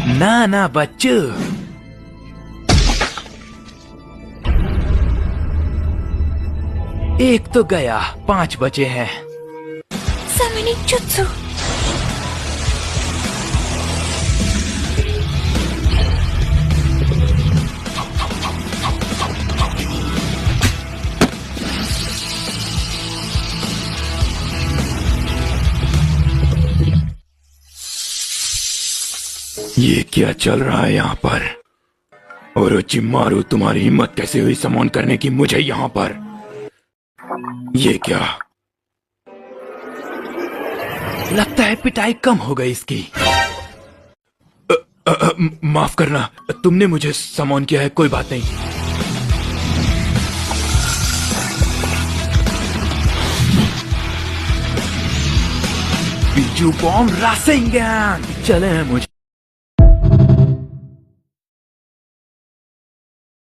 ना ना बच्चू। एक तो गया, 5 बचे हैं। समिनिक जुत्सु। ये क्या चल रहा है यहाँ पर? ओरोचिमारू, तुम्हारी हिम्मत कैसे हुई समन करने की मुझे यहाँ पर? ये क्या? लगता है पिटाई कम हो गई इसकी। माफ करना, तुमने मुझे समन किया है, कोई बात नहीं। बिजू बॉम्ब रासिंग गैंग, चले हैं मुझे।